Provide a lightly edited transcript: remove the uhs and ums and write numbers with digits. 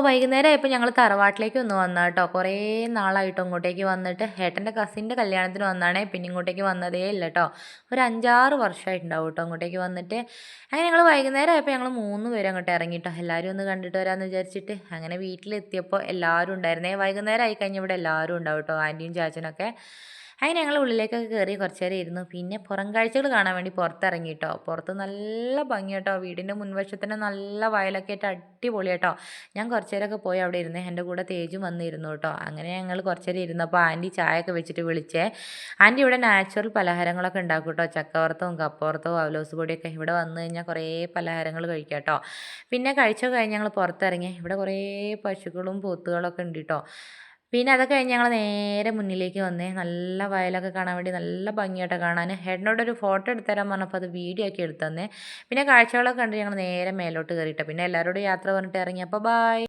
വൈകുന്നേരം ആയപ്പോൾ ഞങ്ങൾ തറവാട്ടിലേക്ക് ഒന്ന് വന്നാ കേട്ടോ. കുറേ നാളായിട്ട് ഇങ്ങോട്ടേക്ക് വന്നിട്ട് ഏട്ടൻ്റെ കസിൻ്റെ കല്യാണത്തിന് വന്നാണേ. പിന്നെ ഇങ്ങോട്ടേക്ക് വന്നതേ ഇല്ല കേട്ടോ. ഒരു 5-6 വർഷമായിട്ടുണ്ടാവും കേട്ടോ ഇങ്ങോട്ടേക്ക് വന്നിട്ട്. അങ്ങനെ ഞങ്ങൾ വൈകുന്നേരം ആയപ്പോൾ ഞങ്ങൾ 3 പേരും അങ്ങോട്ട് ഇറങ്ങിട്ടോ. എല്ലാവരും ഒന്ന് കണ്ടിട്ട് വരാമെന്ന് വിചാരിച്ചിട്ട്. അങ്ങനെ വീട്ടിലെത്തിയപ്പോൾ എല്ലാവരും ഉണ്ടായിരുന്നേ. വൈകുന്നേരം ആയി കഴിഞ്ഞാൽ ഇവിടെ എല്ലാവരും ഉണ്ടാവും കേട്ടോ, ആൻറ്റിയും ചാച്ചനൊക്കെ. അങ്ങനെ ഞങ്ങൾ ഉള്ളിലേക്കൊക്കെ കയറി കുറച്ച് നേരം ഇരുന്നു. പിന്നെ പുറം കാഴ്ചകൾ കാണാൻ വേണ്ടി പുറത്തിറങ്ങി കേട്ടോ. പുറത്ത് നല്ല ഭംഗി കേട്ടോ. വീടിൻ്റെ മുൻവശത്തിന് നല്ല വയലൊക്കെ ആയിട്ട് അടിപൊളി കേട്ടോ. ഞാൻ കുറച്ച് നേരമൊക്കെ പോയി അവിടെ ഇരുന്നേ. എൻ്റെ കൂടെ തേജും വന്നിരുന്നു കേട്ടോ. അങ്ങനെ ഞങ്ങൾ കുറച്ച് നേരം ഇരുന്നപ്പോൾ ആൻറ്റി ചായയൊക്കെ വെച്ചിട്ട് വിളിച്ചേ. ആൻറ്റി ഇവിടെ നാച്ചുറൽ പലഹാരങ്ങളൊക്കെ ഉണ്ടാക്കും കേട്ടോ. ചക്കവറുത്തവും കപ്പവറുത്തവും അവലോസ് പൊടിയൊക്കെ. ഇവിടെ വന്നു കഴിഞ്ഞാൽ കുറേ പലഹാരങ്ങൾ കഴിക്കാം കേട്ടോ. പിന്നെ കഴിച്ചൊക്കെ കഴിഞ്ഞ് ഞങ്ങൾ പുറത്തിറങ്ങി. ഇവിടെ കുറേ പശുക്കളും പോത്തുകളൊക്കെ ഉണ്ട് കേട്ടോ. പിന്നെ അതൊക്കെ കഴിഞ്ഞ് ഞങ്ങൾ നേരെ മുന്നിലേക്ക് വന്നേ. നല്ല വയലൊക്കെ കാണാൻ വേണ്ടി നല്ല ഭംഗിയായിട്ട് കാണാൻ. ഏട്ടനോടൊരു ഫോട്ടോ എടുത്ത് തരാൻ പറഞ്ഞപ്പോൾ അത് വീഡിയോ ആക്കി എടുത്തു തന്നെ. പിന്നെ കാഴ്ചകളൊക്കെ കണ്ട് ഞങ്ങൾ നേരെ മേലോട്ട് കയറിയിട്ടോ. പിന്നെ എല്ലാവരോടും യാത്ര പറഞ്ഞിട്ട് ഇറങ്ങി. അപ്പോൾ ബൈ.